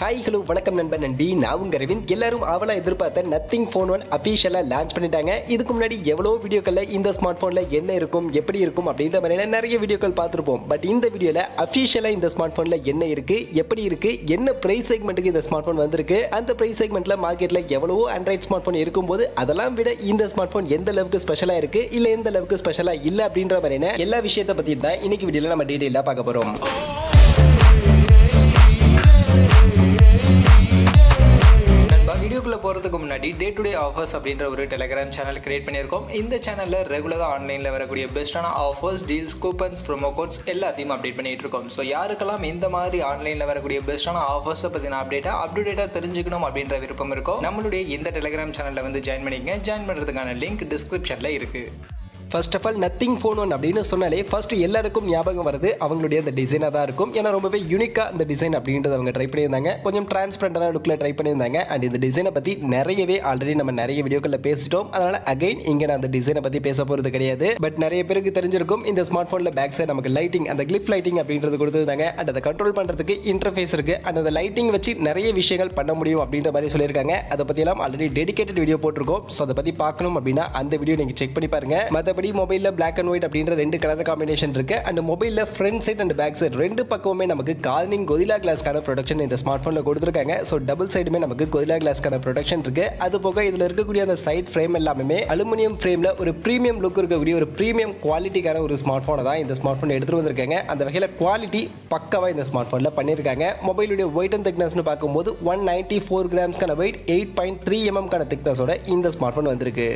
Hi hello வணக்கம் நண்பன் நண்பி, நான் உங்க ரவிந்த். எல்லாரும் அவளா எதிர்பார்த்த நத்திங் ஃபோன் 1 அஃபிஷியலாக லான்ச் பண்ணிட்டாங்க. இதுக்கு முன்னாடி எவ்வளோ வீடியோக்களில் இந்த ஸ்மார்ட் ஃபோனில் என்ன இருக்கும், எப்படி இருக்கும் அப்படின்ற மாதிரியான நிறைய வீடியோக்கள் பார்த்துருப்போம். பட் இந்த வீடியோவில் அஃபிஷியலாக இந்த ஸ்மார்ட் ஃபோனில் என்ன இருக்கு, எப்படி இருக்கு, என்ன பிரைஸ் செக்மெண்ட்டுக்கு இந்த ஸ்மார்ட் ஃபோன் வந்திருக்கு, அந்த பிரைஸ் செக்மெண்ட்டில் மார்க்கெட்டில் எவ்வளவோ ஆண்ட்ராய்ட் ஸ்மார்ட் ஃபோன் இருக்கும்போது அதெல்லாம் விட இந்த ஸ்மார்ட் ஃபோன் எந்த அளவுக்கு ஸ்பெஷலாக இருக்கு, இல்லை எந்த அளவுக்கு ஸ்பெஷலாக இல்லை அப்படின்ற மாதிரியான எல்லா விஷயத்தை பற்றி தான் இன்னைக்கு வீடியோவில் நம்ம டீட்டெயிலாக பார்க்க போகிறோம். வீடியோக்குள்ள போறதுக்கு முன்னாடி டே டு டே ஆஃபர்ஸ் அப்படின்ற ஒரு டெலிகிராம் சேனல் கிரியேட் பண்ணியிருக்கோம். இந்த சேனல்ல ரெகுலரா ஆன்லைன்ல வரக்கூடிய பெஸ்டான offers, deals, coupons, promo quotes எல்லாத்தையும் அப்டேட் பண்ணிட்டு இருக்கோம். ஸோ யாருக்கெல்லாம் இந்த மாதிரி ஆன்லைன்ல வரக்கூடிய பெஸ்டான ஆஃபர்ஸை பத்தின அப்டேட்டா தெரிஞ்சுக்கணும் அப்படின்ற விருப்பம் இருக்கோ நம்மளுடைய இந்த டெலிகிராம் சேனல்ல வந்து ஜாயின் பண்ணிக்கங்க. ஜாயின் பண்றதுக்கான லிங்க் டிஸ்கிரிப்ஷன்ல இருக்கு. First of all nothing phone 1 அப்படின்னு சொன்னாலே ஃபர்ஸ்ட் எல்லாருக்கும் ஞாபகம் வருது அவங்களுடைய அந்த டிசைனாக தான் இருக்கும். ஏன்னா ரொம்பவே யூனிக்காக அந்த டிசைன் அப்படின்றத அவங்க ட்ரை பண்ணியிருந்தாங்க. கொஞ்சம் டிரான்ஸ்பரண்டான லுக்கில் ட்ரை பண்ணியிருந்தாங்க. அண்ட் இந்த டிசைனை பற்றி நிறையவே ஆல்ரெடி நம்ம நிறைய வீடியோக்களில் பேசிட்டோம். அதனால் அகைன் இங்கே நான் அந்த டிசைனை பற்றி பேச போகிறது கிடையாது. பட் நிறைய பேருக்கு தெரிஞ்சிருக்கும் இந்த ஸ்மார்ட் ஃபோனில் பேக் சைடு நமக்கு லைட்டிங், அந்த கிளிப் லைட்டிங் அப்படின்றது கொடுத்துருந்தாங்க. அண்ட் அதை கண்ட்ரோல் பண்ணுறதுக்கு இன்டர்ஃபேஸ் இருக்குது. அண்ட் அந்த லைட்டிங் வச்சு நிறைய விஷயங்கள் பண்ண முடியும் அப்படின்ற மாதிரி சொல்லியிருக்காங்க. அதை பற்றியெல்லாம் ஆல்ரெடி டெடிகேட்டட் வீடியோ போட்டிருக்கோம். ஸோ அதை பற்றி பார்க்கணும் அப்படின்னா அந்த வீடியோ நீங்கள் செக் பண்ணி பாருங்க. மற்றபடி மொபைலில் பிளாக் அண்ட் ஒயிட் அப்படின்ற ரெண்டு கலர் காம்பினேஷன் இருக்கு. அண்ட் மொபைலில் front side and back side ரெண்டு பக்கமுமே நமக்கு கார்னிங் கொரில்லா கிளாஸ்க்கான ப்ரொடக்ஷன் இந்த ஸ்மார்ட் ஃபோனில் கொடுத்துருக்காங்க. ஸோ டபுள் சைடுமே நமக்கு கொரில்லா கிளாஸ்க்கான ப்ரொடக்ஷன் இருக்கு. அது போக இதில் இருக்கக்கூடிய அந்த சைட் ஃப்ரேம் எல்லாமே அலுமினியம் ஃப்ரேமில் ஒரு ப்ரீமியம் லுக் இருக்கக்கூடிய ஒரு ப்ரீமியம் குவாலிட்டிக்கான ஒரு ஸ்மார்ட் ஃபோனை தான் இந்த ஸ்மார்ட் ஃபோன் எடுத்துட்டு வந்திருக்காங்க. அந்த வகையில் குவாலிட்டி பக்காவாக இந்த ஸ்மார்ட் ஃபோனில் பண்ணியிருக்காங்க. மொபைலுடைய வெயிட் அண்ட் திக்னஸ்னு பார்க்கும்போது 194 கிராம்ஸ்க்கான வெயிட், 8.3 mm திக்னஸோட இந்த ஸ்மார்ட் ஃபோன் வந்திருக்கு.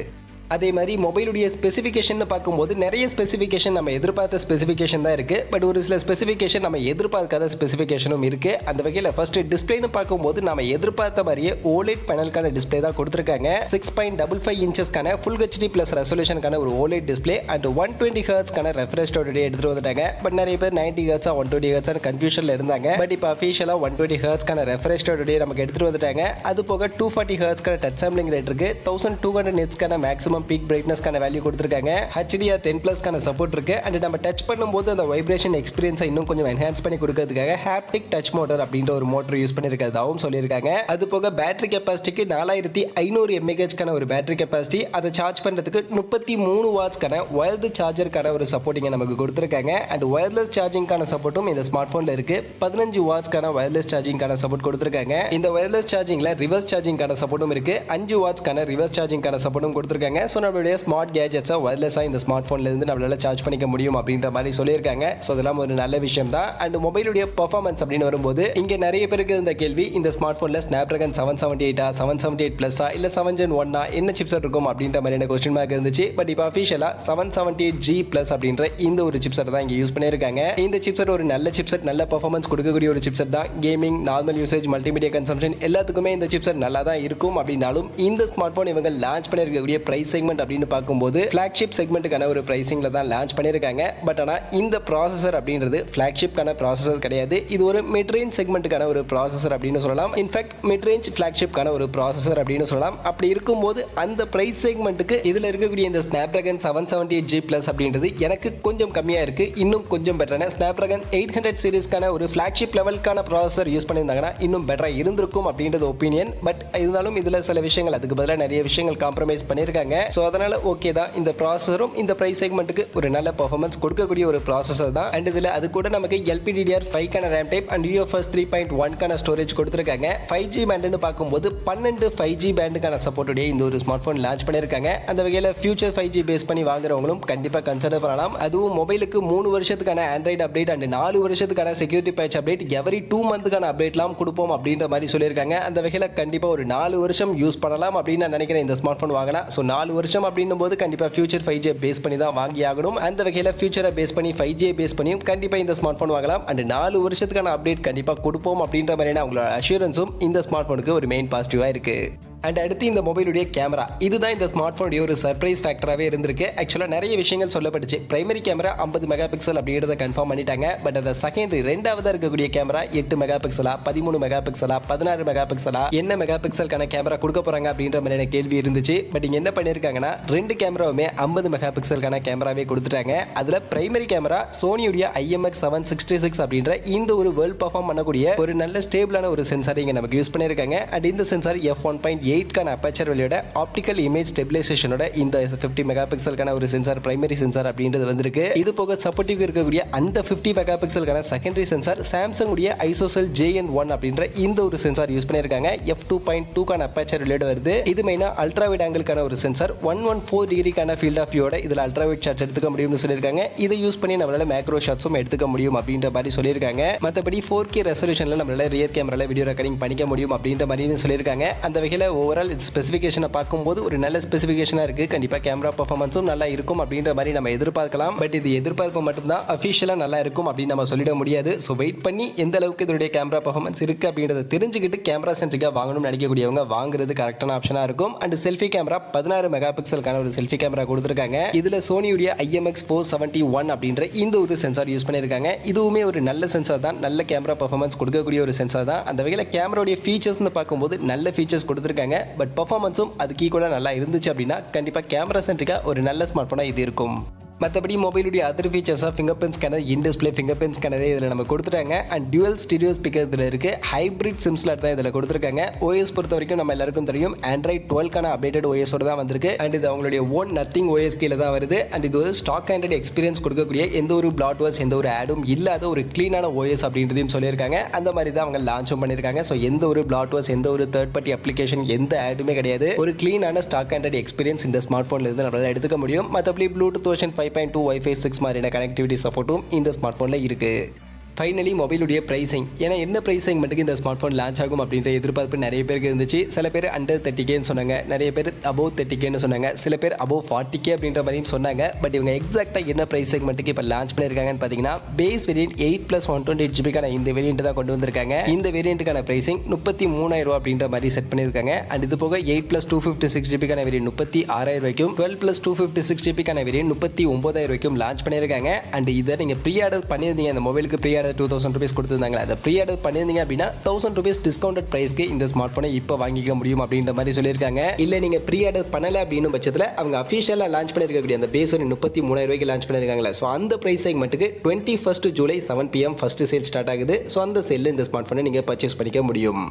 அதே மாதிரி மொபைலுடைய ஸ்பெசிஃபிகேஷன் பார்க்கும்போது நிறைய ஸ்பெசிஃபிகேஷன் நம்ம எதிர்பார்த்த ஸ்பெசிஃபிகேஷன் தான் இருக்குது. பட் ஒரு சில ஸ்பெசிஃபிகேஷன் நம்ம எதிர்பார்க்காத ஸ்பெசிஃபிகேஷனும் இருக்குது. அந்த வகையில் ஃபர்ஸ்ட் டிஸ்பிளேன்னு பார்க்கும்போது நம்ம எதிர்பார்த்த மாதிரியே ஓலெட் பேனலுக்கான டிஸ்பிளே தான் கொடுத்துருக்காங்க. 6.55 இன்ச்சஸ்க்கான ஃபுல் ஹெச்டி ப்ளஸ் ரெசல்யூஷனுக்கான ஒரு ஓலெட் டிஸ்பிளே அண்ட் 120 ஹெர்ட்ஸ்க்கான ரெஃப்ரெஷ் ரேட் எடுத்துகிட்டு வந்துட்டாங்க. பட் நிறைய பேர் 90 ஹெர்ட்ஸா 120 ஹெர்ட்ஸான கன்ஃபியூஷனில் இருந்தாங்க. பட் இப்போ அஃபிஷியலாக 120 ஹெர்ட்ஸ்க்கான ரெஃப்ரெஷ் ரேட் நமக்கு எடுத்துகிட்டு வந்துட்டாங்க. அது போக 240 ஹெர்ட்ஸ்க்கான டச் சாம்பிளிங் ரேட் இருக்குது. 1200 நிட்ஸ்க்கான மேக்ஸிமம் பீக் பிரைட்னஸ்க்கான வேல்யூ கொடுத்திருக்காங்க. HDR 10+க்கான சப்போர்ட் இருக்கு. அண்ட் நம்ம டச் பண்ணும்போது அந்த வைப்ரேஷன் எக்ஸ்பீரியன்ஸை இன்னும் கொஞ்சம் என்ஹான்ஸ் பண்ணி கொடுக்கிறதுக்காக ஹாப்டிக் டச் மோட்டர் அப்படின்ற ஒரு மோட்டர் யூஸ் பண்ணியிருக்கிறதாவும் சொல்லியிருக்காங்க. அது போக பேட்டரி கெப்பாசிட்டிக்கு 4500 mAhக்கான ஒரு பேட்டரி கெப்பாசிட்டி, அதை சார்ஜ் பண்ணுறதுக்கு 33 வாட்ஸ்க்கான வயர்டு சார்ஜருக்கான ஒரு சப்போர்ட்டிங்கை நமக்கு கொடுத்துருக்காங்க. அண்ட் வயர்லெஸ் சார்ஜிங்கான சப்போர்ட்டும் இந்த ஸ்மார்ட் ஃபோனில் இருக்கு. 15 வாட்ஸ்க்கான வயர்லெஸ் சார்ஜிங்கான சப்போர்ட் கொடுத்துருக்காங்க. இந்த வயர்லெஸ் சார்ஜிங்கில் ரிவர்ஸ் சார்ஜிங்கான சப்போர்ட்டும் இருக்கு. 5 வாட்ஸ்க்கான ரிவர்ஸ் சார்ஜிங்கான சப்போர்ட்டும் கொடுத்துருக்காங்க. ஸோ நம்மளுடைய ஸ்மார்ட் கேஜெட்ஸை வயர்லெஸ்ஸாக இந்த ஸ்மார்ட் ஃபோன்ல இருந்து நம்மளால சார்ஜ் பண்ணிக்க முடியும் அப்படின்ற மாதிரி சொல்லியிருக்காங்க. ஸோ அதெல்லாம் ஒரு நல்ல விஷயம் தான். அண்ட் மொபைலுடைய பெர்ஃபார்மன்ஸ் அப்படின்னு வரும்போது இங்கே நிறைய பேருக்கு இந்த கேள்வி, இந்த ஸ்மார்ட் ஃபோனில் Snapdragon 778 778 பிளஸா இல்லை 7 Gen 1 என்ன சிப்செட் இருக்கும் அப்படின்ற மாதிரியான கொஸ்டின் மார்க் இருந்துச்சு. பட் இப்போ அஃபிஷியலாக 778G+ அப்படின்ற இந்த ஒரு சிப்செட் தான் இங்கே யூஸ் பண்ணியிருக்காங்க. இந்த சிப்செட் ஒரு நல்ல சிப்செட், நல்ல பெர்ஃபார்மன்ஸ் கொடுக்கக்கூடிய ஒரு சிப்செட் தான். Gaming, normal usage, multimedia consumption எல்லாத்துக்குமே இந்த சிப்செட் நல்லா தான் இருக்கும். அப்படின்னாலும் இந்த ஸ்மார்ட் ஃபோன் இவங்க லான்ச் பண்ணியிருக்கக்கூடிய பிரைஸ் செக்மெண்ட் அப்படின்னு பார்க்கும்போது ஃபிளாக்ஷிப் செக்மெண்ட்டுக்கான ஒரு பிரைசிங்ல தான் லான்ச் பண்ணியிருக்காங்க. பட் ஆனால் இந்த ப்ராசஸர் அப்படின்றது ஃபிளாக்ஷிப்கான ப்ராசஸர் கிடையாது. இது ஒரு மிட் ரேஞ்ச் செக்மெண்ட்டுக்கான ஒரு ப்ராசஸர் அப்படின்னு சொல்லலாம். இன்ஃபேக்ட் மிட் ரேஞ்ச் ஃபிளாக்ஷிப்கான ஒரு ப்ராசஸர் அப்படின்னு சொல்லலாம். அப்படி இருக்கும்போது அந்த பிரைஸ் செக்மெண்ட்டுக்கு இதில் இருக்கக்கூடிய இந்த Snapdragon 778G+ அப்படின்றது எனக்கு கொஞ்சம் கம்மியாக இருக்கு. இன்னும் கொஞ்சம் பெட்டரான Snapdragon 800 சீரிஸ்க்கான ஒரு ஃபிளாக்ஷிப் லெவலுக்கான ப்ராசஸர் யூஸ் பண்ணியிருந்தாங்கன்னா இன்னும் பெட்டராக இருந்திருக்கும் அப்படின்றது ஒப்பீனியன். பட் இருந்தாலும் இதில் சில விஷயங்கள், அதுக்கு பதிலாக நிறைய விஷயங்கள் காம்ப்ரமைஸ் பண்ணியிருக்காங்க. ஸோ அதனால ஓகே தான். இந்த ப்ராசஸரும் இந்த பிரைஸ் செக்மெண்ட்டுக்கு ஒரு நல்ல பெர்ஃபார்மன்ஸ் கொடுக்கக்கூடிய ஒரு ப்ராசஸர் தான். அண்ட் இதில் அது கூட நமக்கு LPDDR5 RAM type and UFS 3.1 storage கொடுத்துருக்காங்க. 5G பேண்டுன்னு பார்க்கும்போது 12 5G பேண்டுக்கான சப்போர்ட்டுடைய இந்த ஒரு ஸ்மார்ட் ஃபோன் லான்ச் பண்ணியிருக்காங்க. அந்த வகையில் ஃபியூச்சர் 5G பேஸ் பண்ணி வாங்குறவங்களும் கண்டிப்பாக கன்சிடர் பண்ணலாம். அதுவும் மொபைலுக்கு 3 வருஷத்துக்கான ஆண்ட்ராய்டு அப்டேட் அண்ட் 4 வருஷத்துக்கான செக்யூரிட்டி பேட்ச் அப்டேட், எவரி 2 மந்த்துக்கான அப்டேட்லாம் கொடுப்போம் அப்படின்ற மாதிரி சொல்லியிருக்காங்க. அந்த வகையில் கண்டிப்பாக ஒரு 4 வருஷம் யூஸ் பண்ணலாம் அப்படின்னு நான் நினைக்கிறேன். இந்த ஸ்மார்ட் ஃபோன் வாங்கலாம். ஸோ 4 வருஷம் அப்படின்னும் போது கண்டிப்பாக ஃபியூச்சர் 5G பேஸ் பண்ணி தான் வாங்கி ஆகணும். அந்த வகையில் ஃபியூச்சரை பேஸ் பண்ணி 5G பேஸ் பண்ணியும் கண்டிப்பாக இந்த ஸ்மார்ட் ஃபோன் வாங்கலாம். அண்ட் 4 வருஷத்துக்கான அப்டேட் கண்டிப்பாக கொடுப்போம் அப்படின்ற மாதிரியான அவங்களோட அஷூரன்ஸும் இந்த ஸ்மார்ட் ஃபோனுக்கு ஒரு மெயின் பாசிட்டிவாக இருக்குது. அண்ட் அடுத்து இந்த மொபைலுடைய கேமரா, இதுதான் இந்த ஸ்மார்ட் போனுடைய ஒரு சர்ப்ரைஸ் ஃபேக்டராகவே இருந்திருக்கு. ஆக்சுவலாக நிறைய விஷயங்கள் சொல்லப்பட்டுச்சு. பிரைமரி கேமரா 50 மெகா பிக்சல் அப்படின்றத கன்ஃபார்ம் பண்ணிட்டாங்க. பட் அந்த செகண்டரி ரெண்டாவதாக இருக்கக்கூடிய கேமரா 8 மெகா பிக்சலா, 13 மெகா பிக்சலா, 16 மெகா பிக்சலா, என்ன மெகா பிக்சலுக்கான கேமரா கொடுக்க போறாங்க அப்படின்ற மாதிரியான கேள்வி இருந்துச்சு. பட் இங்க என்ன பண்ணியிருக்காங்கன்னா 2 கேமராவுமே 50 மெகா பிக்சலுக்கான கேமராவே கொடுத்துட்டாங்க. அதில் பிரைமரி கேமரா சோனியுடைய IMX 766 அப்படின்ற இந்த ஒரு வேர்ல்ட் பர்ஃபார்ம் பண்ணக்கூடிய ஒரு நல்ல ஸ்டேபிளான ஒரு சென்சார் இங்கே நமக்கு யூஸ் பண்ணியிருக்காங்க. அண்ட் இந்த சென்சார் f1.8 கான அப்பேச்சர் வெளியோட ஆப்டிக்கல் இமேஜ் ஸ்டெபிலைசேஷனோட இந்த 50 மெகா பிக்சலுக்கான ஒரு சென்சார் பிரைமரி சென்சார் அப்படின்றது வந்திருக்கு. இது போக சப்போர்ட்டிவ் இருக்கக்கூடிய அந்த 50 மெகா பிக்சலுக்கான செகண்டரி சென்சார் சாம்சங் உடைய ஐசோசெல் JN1 அப்படின்ற இந்த ஒரு சென்சார் யூஸ் பண்ணியிருக்காங்க. f2.2 கான அப்பேச்சர் வெளியோட வருது. இது மெயினா அல்ட்ரா வைட் ஆங்கிள்கான ஒரு சென்சார் 114 டிகிரிக்கான ஃபீல்ட் ஆஃப் வியூவோட இதில் அல்ட்ரா வைட் ஷாட்ஸ் எடுத்துக்க முடியும்னு சொல்லியிருக்காங்க. இதை யூஸ் பண்ணி நம்மளால மேக்ரோ ஷாட்ஸும் எடுத்துக்க முடியும் அப்படின்ற மாதிரி சொல்லியிருக்காங்க. மற்றபடி 4K ரெசல்யூஷன்ல நம்மளால ரியர் கேமரால வீடியோ ரெக்கார்டிங் பண்ணிக்க முடியும் அப்படின்ற மாதிரி சொல்லியிருக்காங்க. அந்த வகையில் ஓவரால் ஸ்பெசிஃபிகேஷனை பார்க்கும்போது ஒரு நல்ல ஸ்பெசிஃபிகேஷனாக இருக்குது. கண்டிப்பாக கேமரா பர்ஃபார்மன்ஸும் நல்லா இருக்கும் அப்படின்ற மாதிரி நம்ம எதிர்பார்க்கலாம். பட் இது எதிர்பார்ப்பு மட்டும்தான், அஃபிஷியலாக நல்லா இருக்கும் அப்படின்னு நம்ம சொல்லிட முடியாது. ஸோ வெயிட் பண்ணி எந்த அளவுக்கு இதனுடைய கேமரா பர்ஃபார்மன்ஸ் இருக்குது அப்படின்றத தெரிஞ்சுக்கிட்டு கேமரா சென்ட்ரிக்காக வாங்கணும்னு நினைக்கக்கூடியவங்க வாங்குறது கரெக்டான ஆப்ஷனாக இருக்கும். அண்ட் செல்ஃபி கேமரா 16 மெகா பிக்சலுக்கான ஒரு செல்ஃபி கேமரா கொடுத்துருக்காங்க. இதில் சோனியுடைய IMX 471 அப்படின்ற இந்த ஒரு சென்சார் யூஸ் பண்ணியிருக்காங்க. இதுவுமே ஒரு நல்ல சென்சார் தான், நல்ல கேமரா பர்ஃபார்மன்ஸ் கொடுக்கக்கூடிய ஒரு சென்சார் தான். அந்த வகையில் கேமராவுடைய ஃபீச்சர்ஸ்னு பார்க்கும்போது நல்ல ஃபீச்சர்ஸ் கொடுத்துருக்காங்க. பட் பர்ஃபார்மன்ஸும் அதுக்கு ஈக்குவலாக நல்லா இருந்துச்சு அப்படின்னா கண்டிப்பாக கேமரா சென்ட்ரிக்காக ஒரு நல்ல ஸ்மார்ட் ஃபோனாக இது இருக்கும். மற்றபடி மொபைலுடைய அதர் ஃபீச்சர்ஸாக finger print scanner, in display finger print ஸ்கேனரே இதில் நம்ம கொடுத்துட்டாங்க. அண்ட் டியூவல் ஸ்டீரியோ ஸ்பீக்கர் இதில் இருக்குது. ஹைப்ரிட் சிம் ஸ்லாட் தான் இதில் கொடுத்துருக்காங்க. OS பொறுத்த வரைக்கும் நம்ம எல்லாருக்கும் தெரியும் Android 12 அப்டேட்டட் OS-ஓட தான் வந்திருக்கு. அண்ட் இது அவங்களுடைய ஓன் நத்திங் OS கீழே தான் வருது. அண்ட் இது ஒரு ஸ்டாக் ஆண்ட்ராய்டு எக்ஸ்பீரியன்ஸ் கொடுக்கக்கூடிய எந்த ஒரு பிளாட்வேர்ஸ் எந்த ஒரு ஆடும் இல்லாத ஒரு க்ளீனான OS அப்படின்றதையும் சொல்லியிருக்காங்க. அந்த மாதிரி தான் அவங்க லான்ச்சும் பண்ணியிருக்காங்க. ஸோ எந்த ஒரு பிளாட்வேர்ஸ் எந்த ஒரு தேர்ட் பார்ட்டி அப்ளிகேஷன் எந்த ஆடுமே கிடையாது. ஒரு க்ளீனான ஸ்டாக் ஆண்ட்ராய்டு எக்ஸ்பீரியன்ஸ் இந்த ஸ்மார்ட் ஃபோனில் இருந்து நம்மளால எடுத்துக்க முடியும். மற்றபடி ப்ளூடூத் வெர்ஷன் 5.2 Wi-Fi 6 மாதிரியான கனெக்டிவிட்டி சப்போர்ட்டும் இந்த ஸ்மார்ட் ஃபோனில் இருக்குது. ஃபைனலி மொபைலுடைய ப்ரைஸிங், ஏன்னா என்ன ப்ரைஸிங் மட்டும் இந்த ஸ்மார்ட் ஃபோன் லான்ச் ஆகும் அப்படின்ற எதிர்பார்ப்பு நிறைய பேருக்கு இருந்துச்சு. சில பேர் அண்டர் 30Kன்னு சொன்னாங்க, நிறைய பேர் அபோவ் 30Kன்னு சொன்னாங்க, சில பேர் அபோவ் 40K அப்படின்ற மாதிரியும் சொன்னாங்க. பட் இவங்க எக்ஸாக்டாக என்ன ப்ரைஸ் செக்மெண்ட்டுக்கு இப்போ லான்ச் பண்ணியிருக்காங்கன்னு பார்த்தீங்கன்னா பேஸ் வேரியன்ட் 8+128GB இந்த வேரியன்ட் தான் கொண்டு வந்திருக்காங்க. இந்த வேரியண்ட்டுக்கான ப்ரைஸிங் 33,000 அப்படின்ற மாதிரி செட் பண்ணியிருக்காங்க. அண்ட் இது போக 8+256GB variant 36,000 12+256GB variant 39,000 launch பண்ணியிருக்காங்க. அண்ட் இதை நீங்கள் ப்ரீ ஆர்டர் பண்ணியிருந்தீங்க, இந்த மொபைலுக்கு ப்ரீ ஆர்டர் 2000 rupees கொடுத்துருந்தாங்களா, அதை ப்ரீ ஆர்டர் பண்ணியிருந்தீங்க அப்படின்னா 1000 rupees டிஸ்கவுண்டட் ப்ரைஸ்க்கு இந்த ஸ்மார்ட் ஃபோனை இப்போ வாங்கிக்க முடியும் அப்படின்ற மாதிரி சொல்லியிருக்காங்க. இல்லை நீங்கள் ப்ரீ ஆர்டர் பண்ணலை அப்படின்னு பட்சத்தில் அவங்க அஃபிஷியலாக லான்ச் பண்ணியிருக்கக்கூடிய அந்த பேஸ் ஒரு 33,000 லான்ச் பண்ணியிருக்காங்களா, ஸோ அந்த ப்ரைஸ் செக்மெண்ட்டுக்கு 21 July 7 PM first sale start ஆகுது. ஸோ அந்த சேலில் இந்த ஸ்மார்ட் ஃபோனை நீங்கள் பர்ச்சேஸ் பண்ணிக்க முடியும்.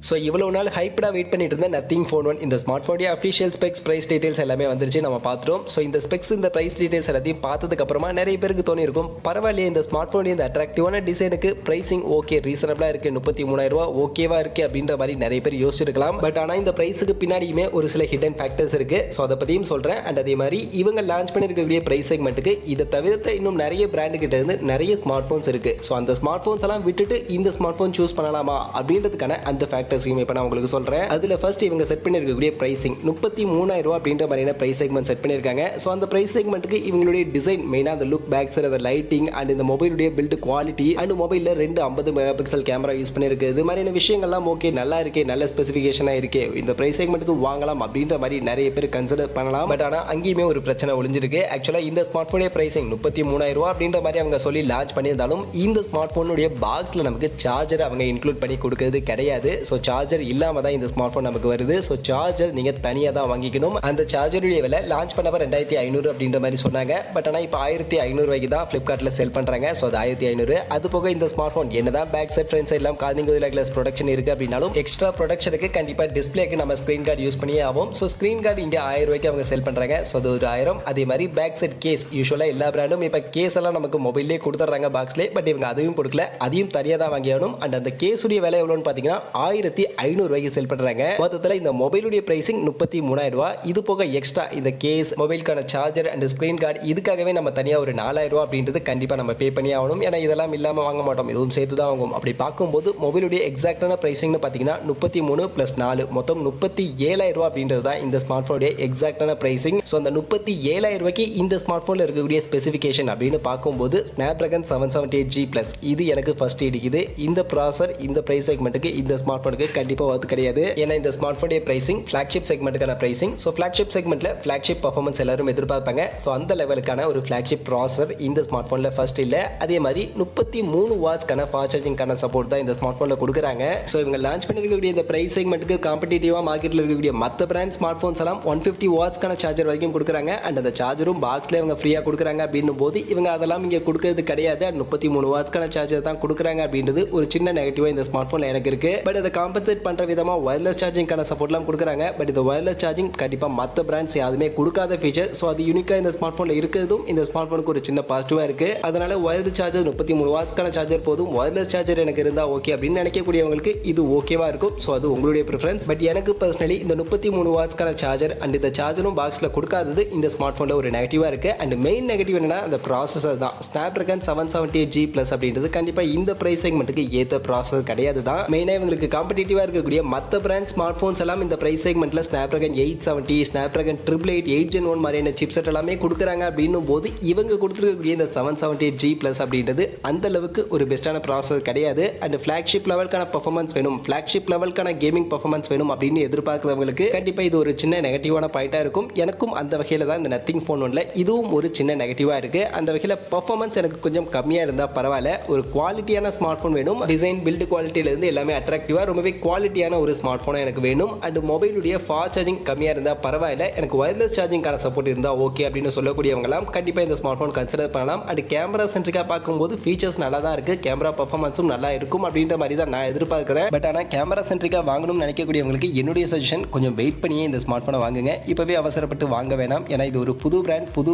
ஸோ இவ்வளோ நாள் ஹைப்டாக வெயிட் பண்ணிட்டு இருந்த நத்திங் ஃபோன் 1 இந்த ஸ்மார்ட் ஃபோனுடைய அஃபிஷியல் ஸ்பெக்ஸ் ப்ரைஸ் டீடைல்ஸ் எல்லாமே வந்துருச்சு, நம்ம பார்த்துட்டோம். ஸோ இந்த ஸ்பெக்ஸ் இந்த ப்ரைஸ் டீடைல்ஸ் எல்லாத்தையும் பார்த்ததுக்கு அப்புறமா நிறைய பேருக்கு தோணிருக்கும், பரவாயில்லையே இந்த ஸ்மார்ட் ஃபோனுடைய இந்த அட்ராக்டிவான டிசைனுக்கு ப்ரைசிங் ஓகே ரீசனபிளாக இருக்குது, 33,000 ஓகேவா இருக்குது அப்படின்ற மாதிரி நிறைய பேர் யோசிச்சிருக்கலாம். பட் ஆனால் இந்த ப்ரைஸுக்கு பின்னாடியுமே ஒரு சில ஹிடன் ஃபேக்டர்ஸ் இருக்குது. ஸோ அதை பற்றியும் சொல்கிறேன். அண்ட் அதே மாதிரி இவங்க லான்ச் பண்ணியிருக்கக்கூடிய ப்ரைஸ் செக்மெண்ட்டுக்கு இதை தவிர்த்து இன்னும் நிறைய பிராண்டு கிட்ட இருந்து நிறைய ஸ்மார்ட் ஃபோன்ஸ் இருக்குது. ஸோ அந்த ஸ்மார்ட் ஃபோன்ஸ் எல்லாம் விட்டுட்டு இந்த ஸ்மார்ட் ஃபோன் சூஸ் பண்ணலாமா அப்படின்றதுக்கான அந்த ஃபேக்டர்ஸையும் இப்போ நான் உங்களுக்கு சொல்றேன். அதுல ஃபர்ஸ்ட் இவங்க செட் பண்ணிருக்கக்கூடிய பிரைசிங் 33,000 அப்படின்ற மாதிரியான பிரைஸ் செக்மெண்ட் செட் பண்ணிருக்காங்க. சோ அந்த பிரைஸ் செக்மெண்ட்டுக்கு இவங்களுடைய டிசைன் மெயினா அந்த லுக் பேக் சைடு அந்த லைட்டிங் அண்ட் இந்த மொபைலுடைய பில்ட் குவாலிட்டி அண்ட் மொபைல்ல 2 50 மெகா பிக்சல் கேமரா யூஸ் பண்ணிருக்கு. இது மாதிரியான விஷயங்கள்லாம் ஓகே நல்லா இருக்கே, நல்ல ஸ்பெசிஃபிகேஷனா இருக்கே, இந்த பிரைஸ் செக்மெண்ட்டுக்கு வாங்கலாம் அப்படின்ற மாதிரி நிறைய பேர் கன்சிடர் பண்ணலாம். பட் ஆனா அங்கேயுமே ஒரு பிரச்சனை ஒளிஞ்சிருக்கு. ஆக்சுவலா இந்த ஸ்மார்ட் போனுடைய பிரைசிங் 33,000 அப்படின்ற மாதிரி அவங்க சொல்லி லான்ச் பண்ணியிருந்தாலும் இந்த ஸ்மார்ட் போனுடைய பாக்ஸ்ல நமக்கு சார்ஜர் அவங்க இன்க்ளூட் பண்ணி கொடுக்கிறது கிடையாது. ஸோ சார்ஜர் இல்லாம தான் இந்த ஸ்மார்ட் போன் நமக்கு வருது. ஸோ சார்ஜர் நீங்க தனியாக தான் வாங்கிக்கணும். அந்த சார்ஜருடைய விலை லான்ச் பண்ணப்ப 2,500 அப்படின்ற மாதிரி சொன்னாங்க. பட் ஆனால் இப்போ 1,500 தான் ஃபிளிப்கார்ட்ல செல் பண்றாங்க. ஸோ அது 1,500. அது போக இந்த ஸ்மார்ட் போன் என்னதான் பேக் சைட் ஃப்ரண்ட் சைட் எல்லாம் கார்னிங் கிளாஸ் ப்ரொடக்ஷன் இருக்கு அப்படின்னாலும் எக்ஸ்ட்ரா ப்ரொடக்ஷனுக்கு கண்டிப்பா டிஸ்பிளேக்கு நம்ம ஸ்கிரீன் கார்டு யூஸ் பண்ணியே ஆகும். ஸோ ஸ்கிரீன் கார்டு இங்கே 1,000 அவங்க செல் பண்றாங்க. ஸோ அது ஒரு 1000. அதே மாதிரி பேக் சைட் கேஸ் யூஸ்வலா எல்லா பிராண்டும் இப்போ கேஸ் எல்லாம் நமக்கு மொபைல்லே கொடுத்துறாங்க பாக்ஸ்லேயே. பட் இவங்க அதையும் கொடுக்கல, அதையும் தனியாக தான் வாங்கி ஆகணும். அண்ட் அந்த கேஸுடைய விலை எவ்வளோன்னு பார்த்தீங்கன்னா 1,500 செல் பண்றாங்க. மொத்தத்தில் இந்த மொபைலுடைய பிரைசிங் 33,000. இது போக எக்ஸ்ட்ரா இந்த கேஸ், மொபைலுக்கான சார்ஜர் அண்ட் ஸ்கிரீன் கார்டு இதுக்காகவே நம்ம தனியாக ஒரு 4,000 அப்படின்றது கண்டிப்பாக நம்ம பே பண்ணி ஆகணும். ஏன்னா இதெல்லாம் இல்லாமல் வாங்க மாட்டோம், இதுவும் சேர்த்து தான் வாங்குவோம். அப்படி பார்க்கும்போது மொபைலுடைய எக்ஸாக்டான பிரைசிங்னு பார்த்தீங்கன்னா 33 + 4 மொத்தம் 37,000 அப்படின்றது தான் இந்த ஸ்மார்ட் போனுடைய எக்ஸாக்டான பிரைசிங். ஸோ அந்த 37,000 இந்த ஸ்மார்ட் போனில் இருக்கக்கூடிய ஸ்பெசிஃபிகேஷன் அப்படின்னு பார்க்கும்போது Snapdragon 778G+ இது எனக்கு ஃபர்ஸ்ட் இடிக்குது. இந்த ப்ராசர் இந்த பிரைஸ் செக்மெண்ட்டுக்கு இந்த ஸ்மார்ட் போனை ஃபோனுக்கு கண்டிப்பாக ஒர்த் கிடையாது. ஏன்னா இந்த ஸ்மார்ட் ஃபோனுடைய பிரைசிங் ஃபிளாக்ஷிப் செக்மெண்ட்டுக்கான பிரைசிங். ஸோ ஃபிளாக்ஷிப் செக்மெண்ட்டில் ஃபிளாக்ஷிப் பர்ஃபார்மன்ஸ் எல்லாரும் எதிர்பார்ப்பாங்க. ஸோ அந்த லெவலுக்கான ஒரு ஃபிளாக்ஷிப் ப்ராசஸர் இந்த ஸ்மார்ட் ஃபோனில் ஃபர்ஸ்ட் இல்லை. அதே மாதிரி 33 வாட்ஸ்க்கான ஃபாஸ்ட் சார்ஜிங்கான சப்போர்ட் தான் இந்த ஸ்மார்ட் ஃபோனில் கொடுக்குறாங்க. ஸோ இவங்க லான்ச் பண்ணிருக்கக்கூடிய இந்த பிரைஸ் செக்மெண்ட்டுக்கு காம்படிட்டிவாக மார்க்கெட்டில் இருக்கக்கூடிய மற்ற பிராண்ட் ஸ்மார்ட் ஃபோன்ஸ் எல்லாம் 150 வாட்ஸ்க்கான சார்ஜர் வரைக்கும் கொடுக்குறாங்க. அண்ட் அந்த சார்ஜரும் பாக்ஸ்ல இவங்க ஃப்ரீயாக கொடுக்குறாங்க அப்படின்னும் போது இவங்க அதெல்லாம் இங்கே கொடுக்கறது கிடையாது. 33 வாட்ஸ்க்கான சார்ஜர் தான் கொடுக்குறாங்க அப்படின்றது ஒரு சின்ன நெகட்டிவாக இந்த ஸ்மார்ட் ஃபோனில் எனக்கு இருக்கு. பட் அதை காம்பன்சேட் பண்ணுற விதமாக ஒயர்லெஸ் சார்ஜிங்கான சப்போர்ட்லாம் கொடுக்குறாங்க. பட் இந்த ஒயர்லெஸ் சார்ஜிங் கண்டிப்பாக மற்ற பிராண்ட்ஸ் யாருமே கொடுக்காத ஃபீச்சர். ஸோ அது யூனிக்காக இந்த ஸ்மார்ட் ஃபோனில் இருக்கிறதும் இந்த ஸ்மார்ட் ஃபோனுக்கு ஒரு சின்ன பாசிட்டிவாக இருக்கு. அதனால ஒயர்லெஸ் சார்ஜர் 33 வாட்ஸ்க்கான சார்ஜர் போதும், ஒயர்லெஸ் சார்ஜர் எனக்கு இருந்தால் ஓகே அப்படின்னு நினைக்கக்கூடியவங்களுக்கு இது ஓகேவா இருக்கும். ஸோ அது உங்களுடைய ப்ரிஃபரன்ஸ். பட் எனக்கு பர்சனலி இந்த 33 வாட்ஸ்க்கான சார்ஜர் அண்ட் இந்த சார்ஜரும் பாக்ஸில் கொடுக்காதது இந்த ஸ்மார்ட் ஃபோனில் ஒரு நெகட்டிவாக இருக்கு. அண்ட் மெயின் நெகட்டிவ் என்னன்னா அந்த ப்ராசஸர் தான். Snapdragon 778G+ அப்படின்றது கண்டிப்பாக இந்த பிரைஸ் செக்மெண்ட்டுக்கு ஏற்ற ப்ராசஸர் கிடையாது தான். மெயினாக இவங்களுக்கு காம்படிட்டிவாக இருக்கக்கூடிய மற்ற பிராண்ட் ஸ்மார்ட் ஃபோன்ஸ் எல்லாம் இந்த பிரைஸ் செக்மெண்ட்டில் Snapdragon 870, Snapdragon 888, 8 Gen 1 மாதிரியான சிப்செட் எல்லாமே கொடுக்குறாங்க அப்படின்னும் போது இவங்க கொடுத்துருக்கக்கூடிய இந்த 778G+ அப்படின்றது அந்த அளவுக்கு ஒரு பெஸ்ட்டான ப்ராசஸர் கிடையாது. அண்ட் ஃபிளாக்ஷிப் லெவலுக்கான பர்ஃபார்மன்ஸ் வேணும், ஃபிளாக்ஷிப் லெவலுக்கான கேமிங் பர்ஃபார்மன்ஸ் வேணும் அப்படின்னு எதிர்பார்க்கிறவங்களுக்கு கண்டிப்பாக இது ஒரு சின்ன நெகட்டிவான பாயிண்டாக இருக்கும். எனக்கும் அந்த வகையில் தான் இந்த நத்திங் ஃபோன் ஒன்றில் இதுவும் ஒரு சின்ன நெகட்டிவாக இருக்குது. அந்த வகையில் பர்ஃபார்மன்ஸ் எனக்கு கொஞ்சம் கம்மியாக இருந்தால் பரவாயில்ல. ஒரு குவாலிட்டியான ஸ்மார்ட் ஃபோன் வேணும். டிசைன் பில்டு குவாலிட்டியிலேருந்து எல்லாமே அட்ராக்டிவாக ரொம்பவே குவாலிட்டியான ஒரு ஸ்மார்ட் ஃபோனாக எனக்கு வேணும். அண்ட் மொபைலுடைய ஃபாஸ்ட் சார்ஜிங் கம்மியாக இருந்தால் பரவாயில்ல. எனக்கு ஒயர்லெஸ் சார்ஜிங்கான சப்போர்ட் இருந்தால் ஓகே அப்படின்னு சொல்லக்கூடியவங்களாம் கண்டிப்பாக இந்த ஸ்மார்ட் ஃபோன் கன்சிடர் பண்ணலாம். அண்ட் கேமரா சென்ட்ரிக்காக பார்க்கும்போது ஃபீச்சர்ஸ் நல்லா தான் இருக்குது, கேமரா பர்ஃபார்மன்ஸும் நல்லா இருக்கும் அப்படின்ற மாதிரி தான் நான் எதிர்பார்க்குறேன். பட் ஆனால் கேமரா சென்ட்ரிக்காக வாங்கணும்னு நினைக்கக்கூடியவங்களுக்கு என்னுடைய சஜஷன் கொஞ்சம் வெயிட் பண்ணியே இந்த ஸ்மார்ட் ஃபோனை வாங்குங்க. இப்போவே அவசரப்பட்டு வாங்க வேணாம். ஏன்னா இது ஒரு புது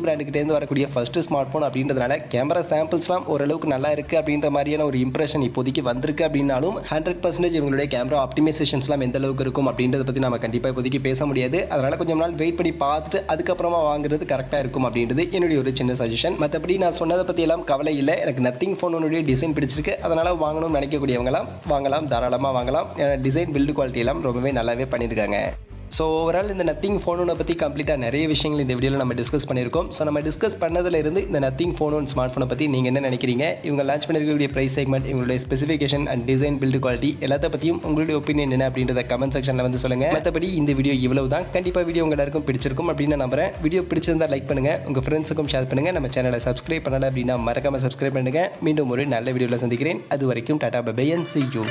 பிராண்டுக்கிட்டேருந்து வரக்கூடிய ஃபர்ஸ்ட் ஸ்மார்ட் ஃபோன் அப்படின்றதுனால கேமரா சாம்பிள்ஸ்லாம் ஓரளவுக்கு நல்லா இருக்குது அப்படின்ற மாதிரியான ஒரு இம்ப்ரெஷன் இப்போதைக்கு வந்திருக்கு. அப்படின்னாலும் 100% இவங்களுடைய கேமரா ஆப்டிமைசேஷன்ஸ்லாம் எந்த அளவுக்கு இருக்கும் அப்படின்றத பற்றி நம்ம கண்டிப்பாக இப்போதைக்கு பேச முடியாது. அதனால் கொஞ்சம் நாள் வெயிட் பண்ணி பார்த்துட்டு அதுக்கப்புறமா வாங்குறது கரெக்டாக இருக்கும் அப்படின்றது என்னுடைய ஒரு சின்ன சஜஷன். மற்றபடி நான் சொன்னதை பற்றி எல்லாம் கவலை இல்லை. எனக்கு நத்திங் ஃபோனுடைய டிசைன் பிடிச்சிருக்கு. அதனால் வாங்கணும்னு நினைக்கக்கூடியவங்களாம் வாங்கலாம், தாராளமாக வாங்கலாம். டிசைன் பில்டு குவாலிட்டி எல்லாம் ரொம்பவே நல்லாவே பண்ணியிருக்காங்க. ஸோ ஓவரால் இந்த நத்திங் ஃபோனை பற்றி கம்ப்ளீட்டாக நிறைய விஷயங்கள் இந்த வீடியோவில் நம்ம டிஸ்கஸ் பண்ணியிருக்கோம். ஸோ நம்ம டிஸ்கஸ் பண்ணதிலிருந்து இந்த நத்திங் ஃபோன் ஸ்மார்ட் ஃபோனை பற்றி நீங்கள் என்ன நினைக்கிறீங்க, இவங்க லான்ச் பண்ணிருக்கக்கூடிய ப்ரைஸ் செக்மெண்ட், இவங்களுடைய specification and design build quality எல்லாத்த பற்றியும் உங்களுடைய ஒப்பீனியன் என்ன அப்படின்றத கமெண்ட் செக்ஷனில் வந்து சொல்லுங்கள். மற்றபடி இந்த வீடியோ இவ்வளவு தான். கண்டிப்பாக வீடியோ உங்கள் எல்லாருக்கும் பிடிச்சிருக்கும் அப்படின்னு நான் நம்புறேன். வீடியோ பிடிச்சிருந்தால் லைக் பண்ணுங்கள், உங்கள் ஃப்ரெண்ட்ஸுக்கும் ஷேர் பண்ணுங்கள். நம்ம சேனலை சப்ஸ்கிரைப் பண்ணலை அப்படின்னா மறக்காமல் சப்ஸ்கிரைப் பண்ணுங்கள். மீண்டும் ஒரு நல்ல வீடியோவில் சந்திக்கிறேன். அது வரைக்கும் tata bye bye and see you.